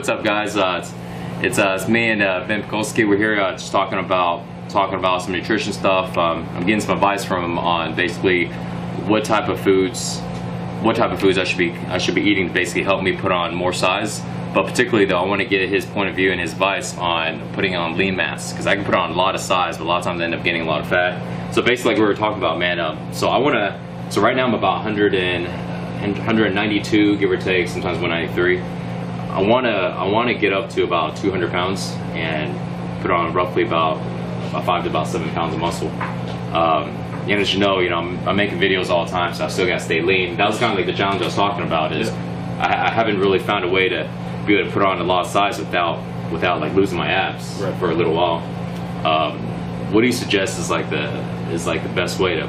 what's up, guys? It's me and Ben Pakulski. We're here just talking about some nutrition stuff. I'm getting some advice from him on basically what type of foods I should be eating to basically help me put on more size. But particularly though, I want to get his point of view and his advice on putting on lean mass, because I can put on a lot of size, but a lot of times I end up gaining a lot of fat. So basically, like we were talking about, man. So right now I'm about 192, give or take, sometimes 193. I wanna get up to about 200 pounds and put on roughly about 5 to about 7 pounds of muscle. And as you know, I'm making videos all the time, so I still gotta stay lean. That was kind of like the challenge I was talking about. Is I haven't really found a way to be able to put on a lot of size without like losing my abs for a little while. What do you suggest is like the best way to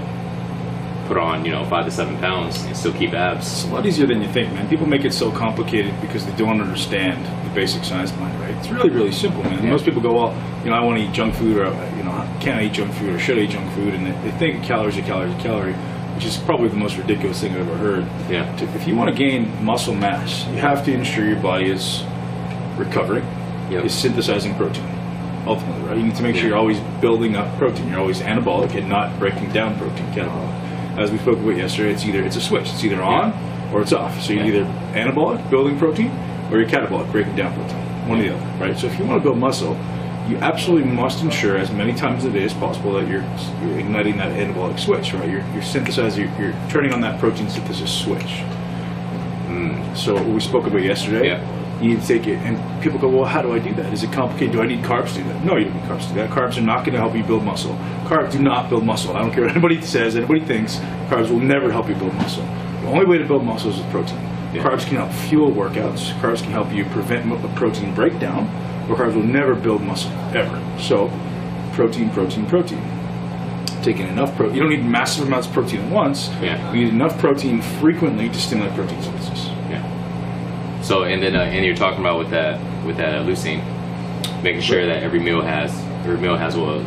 put on 5 to 7 pounds and still keep abs? It's a lot easier than you think, man. People make it so complicated because they don't understand the basic science behind it, right? It's really, really simple, man. Yeah. Most people go, well, I want to eat junk food, or can I eat junk food, or should I eat junk food? And they think calories are calorie, which is probably the most ridiculous thing I've ever heard. Yeah. If you want to gain muscle mass, you have to ensure your body is recovering, is synthesizing protein. Ultimately, right? You need to make sure you're always building up protein. You're always anabolic and not breaking down protein, catabolic. As we spoke about yesterday, it's a switch. It's either on or it's off. So you're either anabolic, building protein, or you're catabolic, breaking down protein. One or the other, right? So if you want to build muscle, you absolutely must ensure as many times a day as possible that you're igniting that anabolic switch, right? You're synthesizing, you're turning on that protein synthesis switch. So what we spoke about yesterday, you need to take it, and people go, well, how do I do that? Is it complicated? Do I need carbs to do that? No, you don't need carbs to do that. Carbs are not going to help you build muscle. Carbs do not build muscle. I don't care what anybody says, anybody thinks, carbs will never help you build muscle. The only way to build muscle is with protein. Carbs can help fuel workouts. Carbs can help you prevent protein breakdown, but carbs will never build muscle, ever. So, protein. Taking enough protein. You don't need massive amounts of protein at once. You need enough protein frequently to stimulate protein synthesis. So, and then you're talking about with that leucine, making sure that every meal has what,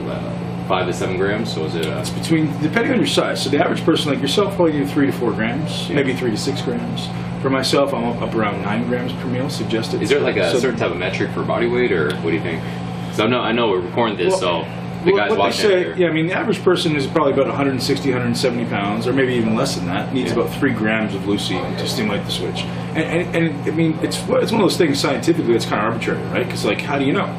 5 to 7 grams. So is it? It's between, depending on your size. So the average person like yourself probably need 3 to 4 grams, maybe 3 to 6 grams. For myself, I'm up around 9 grams per meal suggested. Is there like a certain type of metric for body weight, or what do you think? Because I know we're recording this, so the guys watching it. I mean, the average person is probably about 160, 170 pounds, or maybe even less than that. Needs about 3 grams of leucine to stimulate the switch. And I mean, it's one of those things scientifically that's kind of arbitrary, right? Because like, how do you know?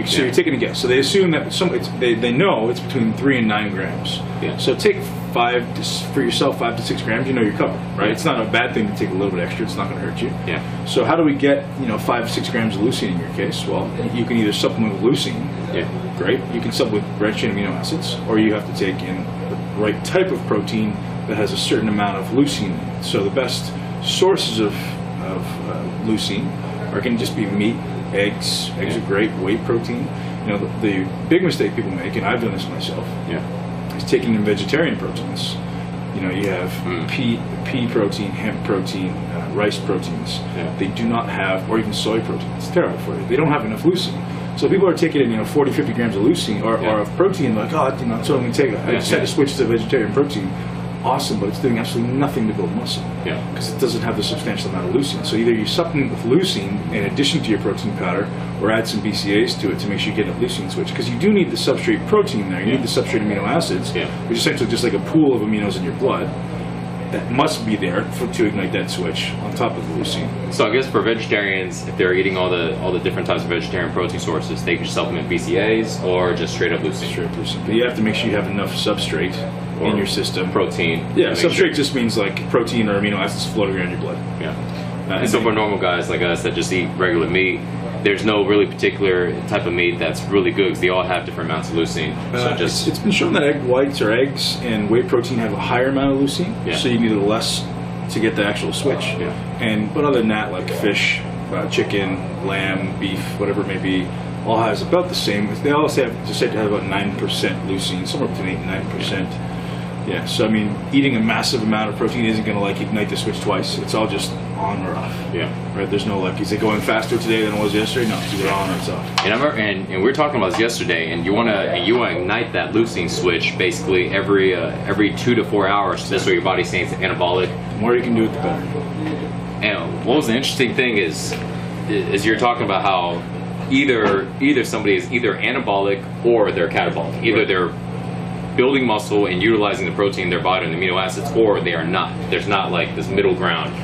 So you're taking a guess. So they assume that they know it's between 3 and 9 grams. So take 5 to 6 grams. You know you're covered, right? It's not a bad thing to take a little bit extra. It's not going to hurt you. So how do we get 5 to 6 grams of leucine in your case? Well, you can either supplement with leucine. Great. You can supplement with branched chain amino acids, or you have to take in the right type of protein that has a certain amount of leucine in it. So the best sources of leucine are going to just be meat, eggs. Eggs are great. Whey protein. The big mistake people make, and I've done this myself, is taking in vegetarian proteins. You have pea protein, hemp protein, rice proteins. They do not have, or even soy protein. It's terrible for you. They don't have enough leucine. So people are taking in 40, 50 grams of leucine or of protein, like, oh, that's what I'm going to take. I just had to switch to vegetarian protein. Awesome, but it's doing absolutely nothing to build muscle because it doesn't have the substantial amount of leucine. So either you supplement with leucine in addition to your protein powder, or add some BCAAs to it to make sure you get a leucine switch, because you do need the substrate protein there. You need the substrate amino acids, which is essentially just like a pool of aminos in your blood that must be there to ignite that switch on top of the leucine. So I guess for vegetarians, if they're eating all the different types of vegetarian protein sources, they can just supplement BCAAs or just straight up leucine. Straight up leucine. But you have to make sure you have enough substrate in your system. Protein. Yeah, substrate just means like protein or amino acids floating around your blood. And so for normal guys like us that just eat regular meat, there's no really particular type of meat that's really good because they all have different amounts of leucine. So it's been shown that egg whites or eggs and whey protein have a higher amount of leucine, so you need less to get the actual switch. But other than that, like fish, chicken, lamb, beef, whatever it may be, all has about the same. They all said to have about 9% leucine, somewhere between 8 and 9%. So I mean, eating a massive amount of protein isn't going to like ignite the switch twice. It's all just on or off. Right. There's no like, is it going faster today than it was yesterday? No, it's either on or it's off. And I remember, and we were talking about this yesterday. And you want to ignite that leucine switch basically every 2 to 4 hours. So that's what your body's saying it's anabolic. The more you can do it, the better. And what was the interesting thing is, is you're talking about how either somebody is either anabolic or they're catabolic. Either they're building muscle and utilizing the protein in their body and the amino acids, or they are not. There's not like this middle ground.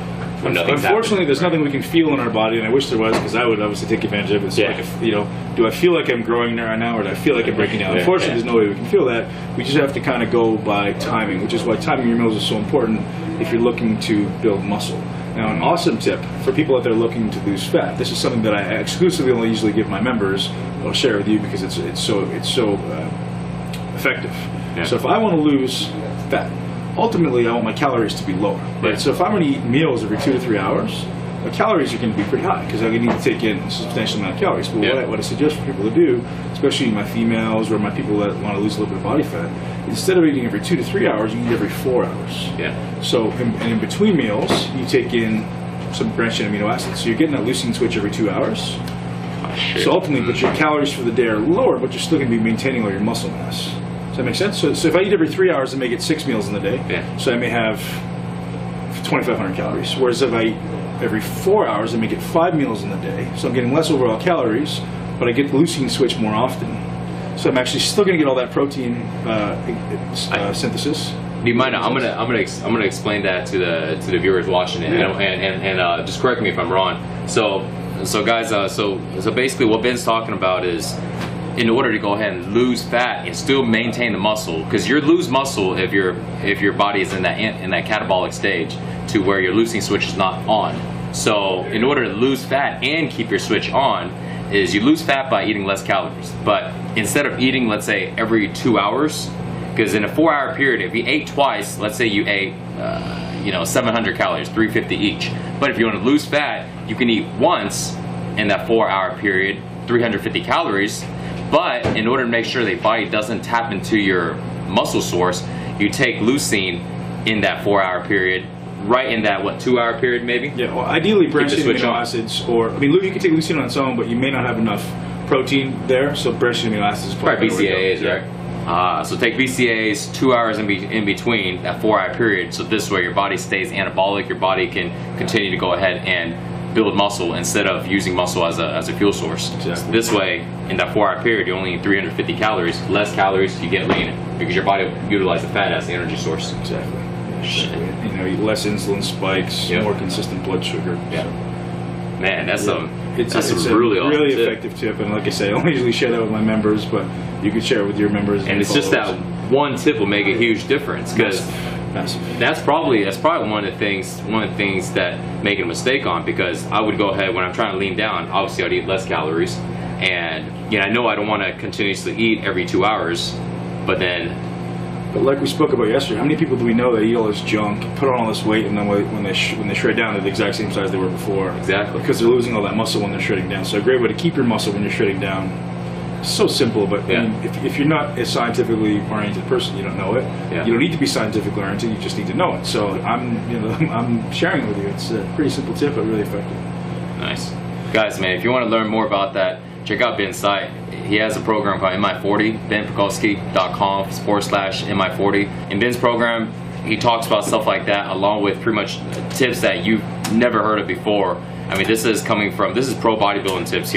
Unfortunately, there's nothing we can feel in our body, and I wish there was, because I would obviously take advantage of it. So like, if, you know, do I feel like I'm growing right now, or do I feel like I'm breaking down? Unfortunately, there's no way we can feel that. We just have to kind of go by timing, which is why timing your meals is so important if you're looking to build muscle. Now, an awesome tip for people out there looking to lose fat. This is something that I exclusively only usually give my members. I'll share with you because it's so effective. Yeah. So if I want to lose fat, ultimately I want my calories to be lower. Right? Yeah. So if I'm going to eat meals every 2 to 3 hours, my calories are going to be pretty high because I need to take in a substantial amount of calories. But what I suggest for people to do, especially my females or my people that want to lose a little bit of body fat, instead of eating every 2 to 3 hours, you eat every 4 hours. Yeah. So in between meals, you take in some branched chain amino acids. So you're getting that leucine switch every 2 hours. So ultimately, but your calories for the day are lower, but you're still going to be maintaining all your muscle mass. Does that make sense? So if I eat every 3 hours, I may get 6 meals in the day. So I may have 2,500 calories. Whereas if I eat every 4 hours, I may get 5 meals in the day. So I'm getting less overall calories, but I get the leucine switch more often. So I'm actually still going to get all that protein synthesis. Do you mind? I'm gonna explain that to the viewers watching it, and just correct me if I'm wrong. So guys, so basically what Ben's talking about is, in order to go ahead and lose fat and still maintain the muscle, because you lose muscle if your body is in that catabolic stage to where your leucine switch is not on. So in order to lose fat and keep your switch on, is you lose fat by eating less calories. But instead of eating, let's say every 2 hours, because in a 4-hour period, if you ate twice, let's say you ate 700 calories, 350 each. But if you want to lose fat, you can eat once in that 4-hour period, 350 calories. But in order to make sure the body doesn't tap into your muscle source, you take leucine in that 4-hour period, right in that 2-hour period maybe. Yeah. Well, ideally, branched chain amino acids, or you can take leucine on its own, but you may not have enough protein there. So branched chain amino acids is probably BCAAs, right? So take BCAAs 2 hours in between that 4-hour period. So this way your body stays anabolic. Your body can continue to go ahead and build muscle instead of using muscle as a fuel source. Exactly. So this way, in that 4-hour period, you only eat 350 calories. Less calories, you get lean because your body will utilize the fat as the energy source. Exactly. Less insulin spikes, more consistent blood sugar. Yeah. So. Man, that's a really effective tip, and like I say, I only usually share that with my members, but you can share it with your members. And it's just that one tip will make a huge difference, because that's probably one of the things that make a mistake on, because I would go ahead when I'm trying to lean down. Obviously, I'd eat less calories, and I know I don't want to continuously eat every 2 hours, but like we spoke about yesterday, how many people do we know that eat all this junk, put on all this weight, and then when they shred down, they're the exact same size they were before? Exactly. Because they're losing all that muscle when they're shredding down. So a great way to keep your muscle when you're shredding down. It's so simple, but I mean, if you're not a scientifically oriented person, you don't know it. You don't need to be scientifically oriented. You just need to know it. So I'm sharing it with you. It's a pretty simple tip, but really effective. Nice, guys, man. If you want to learn more about that, check out Ben's site. He has a program called MI40, benpakulski.com/MI40. In Ben's program, he talks about stuff like that, along with pretty much tips that you've never heard of before. I mean, this is pro bodybuilding tips here.